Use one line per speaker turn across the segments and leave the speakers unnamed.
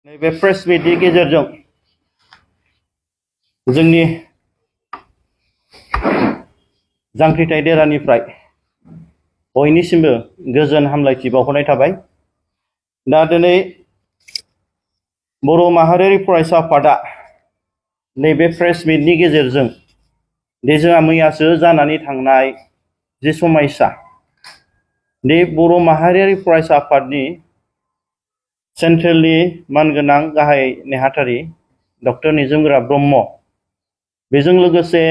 नैबे प्रेस मिटनि गेजेरजों जोंनि जांख्रिथाय देरानिफ्राय बयनिसिमबो गोजोन हामलायथि बावहरनाय थाबाय। दा दिनै बर' माहारियारि फरायसा आफादा नैबे प्रेस मिटनि गेजेरजों दे जोंहा मैयासो जानानै थांनाय जि समायसा दे बर' माहारियारि फरायसा आफादनि सेन्ट्रेलनि मानगोनां गाहाय नेहाथारि डक्टर निजोमगोरा ब्रह्म बेजों लोगोसे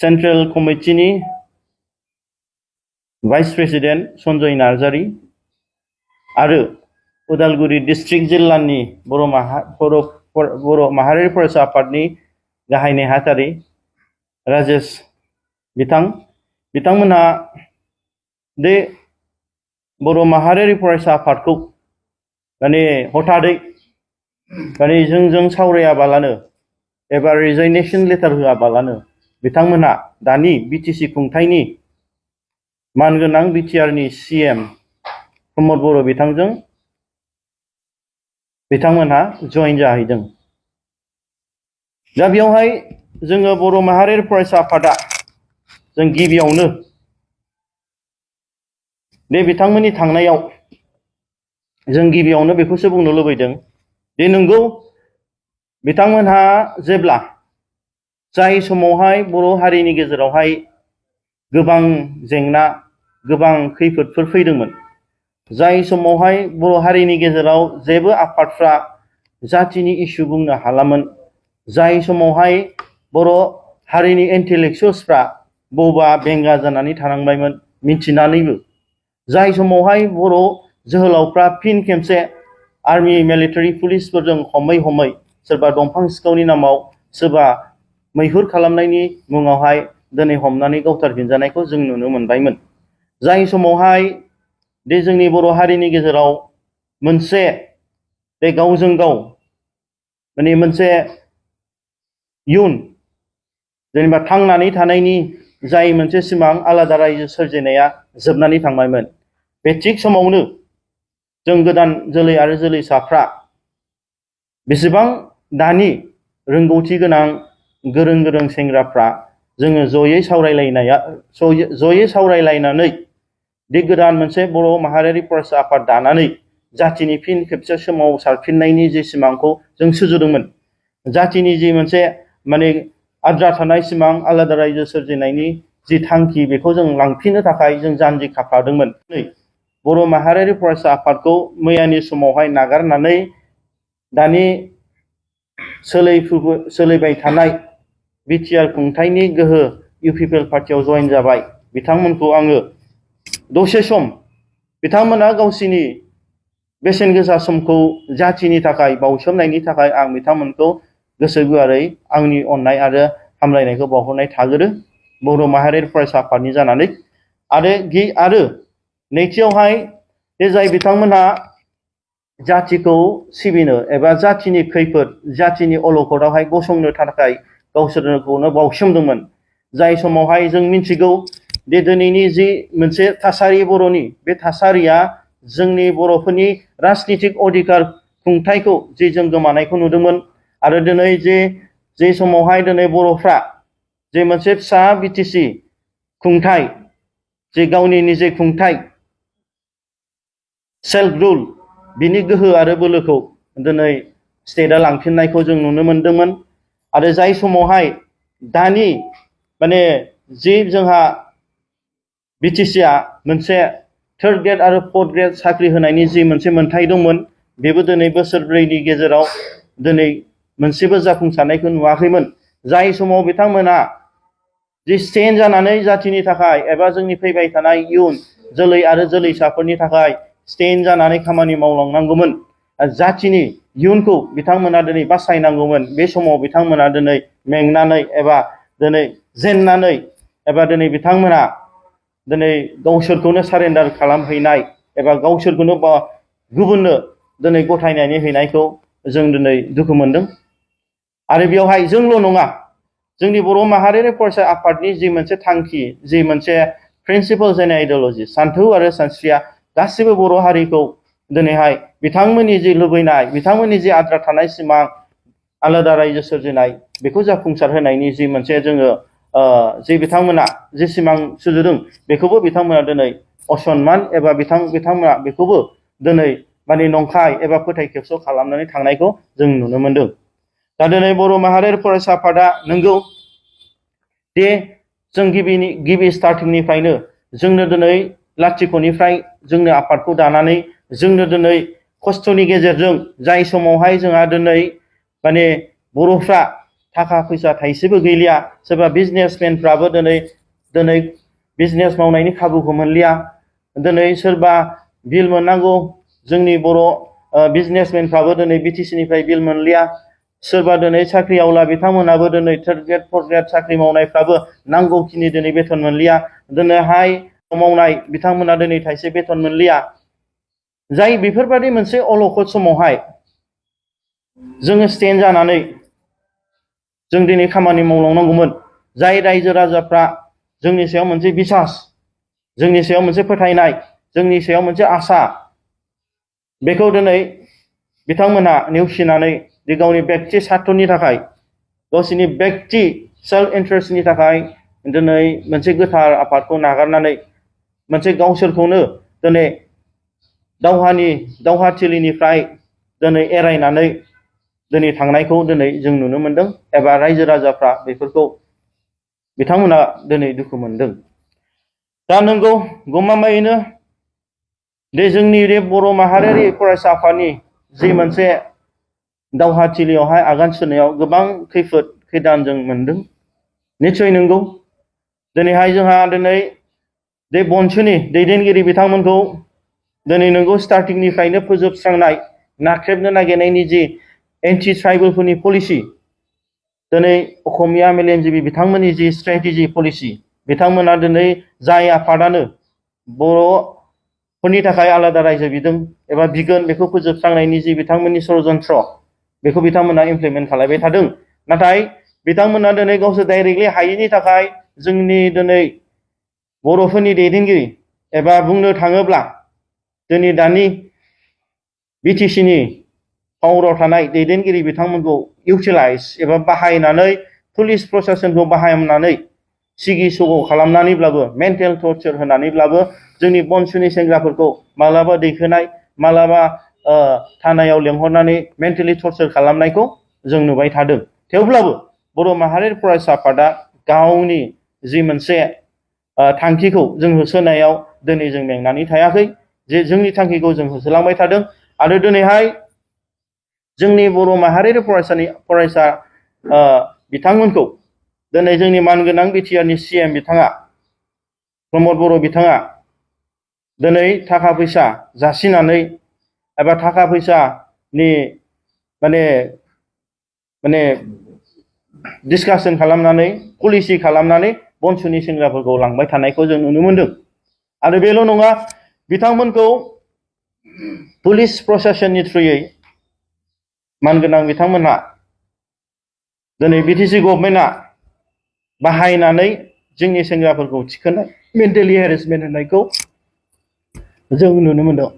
सेन्ट्रेल कमिटिनि भाइस प्रेसिडेन्ट सन्जय नार्जारी आरो उदालगुरि डिस्ट्रिक्ट जिल्लानि बर' माहारियारि फरायसा आफादनि गाहाय नेहाथारि राजेश बिथांमोनहा दे बर' माहारियारि फरायसा आफादखौ हथादै जोंजों सावरायाबालानो एबा रिजाइनेशन लेटार होआबालानो बिथांमोनहा दानि बिटिसि खुंथायनि मानगोनां बिटिआरनि सीएम प्रमद बर' बिथांमोनहा जइन जाहैदों। दा बेयावहाय जोङो बर' माहारियारि फरायसा आफादा जों गिबियावनो दे बिथांमोननि थांनायाव जों गिबियावनो बेखौसो बुंनो लुबैदों दे नंगौ बिथांमोनहा जेब्ला जाय समावहाय बर' हारिनि गेजेरावहाय गोबां जेंना गोबां खैफोदफोर फैदोंमोन, जाय समावहाय बर' हारिनि गेजेराव जेबो आफादफ्रा जातिनि इस्यु बुंनो हालामोन, जाय समावहाय बर' हारिनि इन्टेलेक्सुयेल्सफ्रा बबा बेंगा जानानै थानांबायमोन मिथिनानैबो, जाय समावहाय बर' जोहोलावफ्रा फिन खेमसे आर्मि मिलिटारि पुलिसफोरजों हमै हमै सोरबा दंफां सिखावनि नामाव सोरबा मैहुर खालामनायनि मुङावहाय दिनै हमनानै गावथारफिनजानायखौ जों नुनो मोनबायमोन। जाय समावहाय दे जोंनि बर' हारिनि गेजेराव मोनसे बे गावजों गाव मोनसे इयुन जेनेबा थांनानै थानायनि जाय मोनसे सिमां आलादा रायजो सोरजिनाया जोबनानै थांबायमोन, बे थिग समावनो जों गोदान जोलै आरो जोलैसाफ्रा बेसेबां दानि रोंगौथि गोनां गोरों गोरों सेंग्राफ्रा जोङो जयै सावरायलायनानै दे गोदान मोनसे बर' माहारियारि फरायसा आफाद दानानै जातिनि फिन खेबसे सोमावसारफिननायनि जे सिमांखौ जों सुजुदोंमोन, जातिनि जि मोनसे आद्रा थानाय सिमां आलादा रायजो सोरजिनायनि जि थांखि बेखौ जों लांफिननो थाखाय जों जानजि खाफ्रादोंमोन। बर' माहारियारि फरायसा आफादखौ मैयानि समावहाय नागारनानै दानि सोलिबाय थानाय बिटिआर खुंथायनि गोहो इउपिपिएल पार्टियाव जइन जाबाय बिथांमोनखौ आङो दसे सम बिथांमोना गावसिनि बेसेन गोसा समखौ जातिनि थाखाय बाउसोमनायनि थाखाय आं बिथांमोनखौ गोसो गुवारै आंनि अननाय आरो हामलायनायखौ बावहरनाय थागोरो बर' माहारियारि फरायसा आफादनि जानानै। आरो नैथियावहाय बे जाय बिथांमोनहा जातिखौ सिबिनो एबा जातिनि खैफोद जातिनि अलखदावहाय गसंनो थाखाय गावसोरखौनो बावसोमदोंमोन, जाय समावहाय जों मिथिगौ दे दिनैनि जि मोनसे थासारि बर'नि बे थासारिया जोंनि बर'फोरनि राजनितिक अधिकार खुंथायखौ जि जों गोमानायखौ नुदोंमोन आरो दिनै जे समावहाय दिनै बर'फ्रा जे मोनसे फिसा बिटिसि खुंथाय जे गावनि निजे खुंथाय सेल्फ रुल बिनि गोहो आरो बोलोखौ दिनै स्टेटआ लांफिननायखौ जों नुनो मोनदोंमोन। आरो जाय समावहाय दानि जि जोंहा बिटिसिआ मोनसे थार्ड ग्रेड आरो फोर्थ ग्रेड साख्रि होनायनि जि मोनसे मोन्थाय दंमोन, बेबो दिनै बोसोरब्रैनि गेजेराव दिनै मोनसेबो जाफुंसारनायखौ नुवाखैमोन। जाय समाव बिथांमोना जि स्टेन्ड जानानै जातिनि थाखाय एबा जोंनि फैबाय थानाय इयुन जोलै आरो जोलैसाफोरनि थाखाय स्टेन्ड जानानै खामानि मावलांनांगौमोन, जातिनि इयुनखौ बिथांमोना दिनै बासायनांगौमोन, बे समाव बिथांमोना दिनै मेंनानै एबा दिनै जेननानै एबा दिनै बिथांमोना दिनै गावसोरखौनो सारेन्डार खालामहैनाय एबा गावसोरखौनो गुबुननो दिनै गथायनानै हैनायखौ जों दिनै दुखु मोनदों। आरो बेवहाय जोंल' नङा, जोंनि बर' माहारियारि फरायसा आफादनि जि मोनसे थांखि, जि मोनसे प्रिन्सिपल्स एन्ड आइडिय'लजि सान्थौ आरो सानस्रिया गासिबो बर' हारिखौ दिनैहाय बिथांमोननि जि लुबैनाय बिथांमोननि जि आद्रा थानाय सिमां आलादा रायजो सोरजिनाय बेखौ जाफुंसार होनायनि जि मोनसे जोङो जि बिथांमोना जि सिमां सुजुदों बेखौबो बिथांमोना दिनै असनमान एबा बिथांमोना बेखौबो दिनै माने नंखाय एबा फोथाय खेबस' खालामनानै थांनायखौ जों नुनो मोनदों। दा दिनै बर' माहारियारि फरायसा आफादा नंगौ दे जों गिबि स्टार्टिंनिफ्रायनो जोंनो दिनै लाथिख'निफ्राय जोंनो आफादखौ दानानै जोंनो दिनै खस्थ'नि गेजेरजों जाय समावहाय जोंहा दिनै माने बर'फ्रा थाखा फैसा थाइसेबो गैलिया सोरबा बिजनेसमेनफ्राबो दिनै बिजनेस मावनायनि खाबुखौ मोनलिया दिनै सोरबा बिल मोननांगौ जोंनि बर' बिजनेसमेनफ्राबो दिनै बिटिसिनिफ्राय बिल मोनलिया सोरबा दिनै साख्रि आवला बिथांमोनाबो दिनै थार्ड ग्रेड फर्थ ग्रेड साख्रि मावनायफ्राबो नांगौखिनि दिनै बेथन मोनलिया दिनैहाय मावनाय बिथांमोना दिनै थाइसे बेथन मोनलिया जाय बेफोरबायदि मोनसे अलखद समावहाय जोङो स्टेन्ड जानानै जों दिनै खामानि मावलांनांगौमोन जाय रायजो राजाफ्रा जोंनि सायाव मोनसे बिसास जोंनि सायाव मोनसे फोथायनाय जोंनि सायाव मोनसे आसा बेखौ दिनै बिथांमोना नेवसिनानै जे गावनि बेक्ति सार्थनि थाखाय गावसिनि बेक्ति सेल्फ इन्टारेस्टनि थाखाय दिनै मोनसे गोथार आफादखौ नागारनानै मोनसे गावसोरखौनो दिनै दावहाथिलिनिफ्राय दिनै एरायनानै दिनै थांनायखौ दिनै जों नुनो मोनदों एबा रायजो राजाफ्रा बेफोरखौ बिथांमोना दिनै दुखु मोनदों। दा नंगौ गमामायैनो दे जोंनि बे बर' माहारियारि फरायसा आफादनि जि मोनसे दावहाथिलियावहाय आगान सुरनायाव गोबां खैफोद खैदान जों मोनदों निस्सय नंगौ दिनैहाय जोंहा दिनै बे बनसुनि दैदेनगिरि बिथांमोनखौ दिनै नंगौ स्टार्टिंनिफ्रायनो फोजोबस्रांनाय नाख्रेबनो नागिरनायनि जि एन्टि ट्राइबेलफोरनि पलिसि दिनै असमिया मेलेमजिबि बिथांमोननि जि स्ट्रेटेजि पलिसि बिथांमोना दिनै जाय आफादानो बर'फोरनि थाखाय आलादा रायजो बिदों एबा बिगोन बेखौ फोजोबस्रांनायनि जि बिथांमोननि षड़यन्त्र बेखौ बिथांमोना इमप्लिमेन्ट खालामबाय थादों नाथाय बिथांमोना दिनै गावसोर डाइरेक्टलि हायैनि थाखाय जोंनि दिनै बर'फोरनि दैदेनगिरि एबा बुंनो थाङोब्ला दिनै दानि बिटिसिनि पावाराव थानाय दैदेनगिरि बिथांमोनखौ इउटिलाइज एबा बाहायनानै पुलिस प्रशासनखौ बाहायनानै सिगि सग' खालामनानैब्लाबो मेन्टेल टर्चार होनानैब्लाबो जोंनि बनसुनि सेंग्राफोरखौ मालाबा दैखोनाय मालाबा थानायाव लेंहरनानै मेन्टेलि टर्चार खालामनायखौ जों नुबाय थादों। थेवब्लाबो बर' माहारियारि फरायसा आफादा गावनि जि मोनसे थांखिखौ जों होसोनायाव दिनै जों मेंनानै थायाखै जे जोंनि थांखिखौ जों होसोलांबाय थादों आरो दिनैहाय जोंनि बर' माहारियारि फरायसा बिथांमोनखौ दिनै जोंनि मानगोनां बिटिआरनि CM बिथाङा प्रमद बर' बिथाङा दिनै थाखा फैसा जासिनानै एबा थाखा फैसानि माने डिसकासन खालामनानै पलिसि खालामनानै बनसुनि सेंग्राफोरखौ लांबाय थानायखौ जों नुनो मोनदों आरो बेल' नङा बिथांमोनखौ पुलिस प्रशासननि थ्रुयै मानगोनां बिथांमोनहा दिनै बिटिसि गभर्नमेन्टआ बाहायनानै जोंनि सेंग्राफोरखौ थिखोनाय मेन्टेलि हेरेसमेन्ट होनायखौ जों नुनो मोनदों।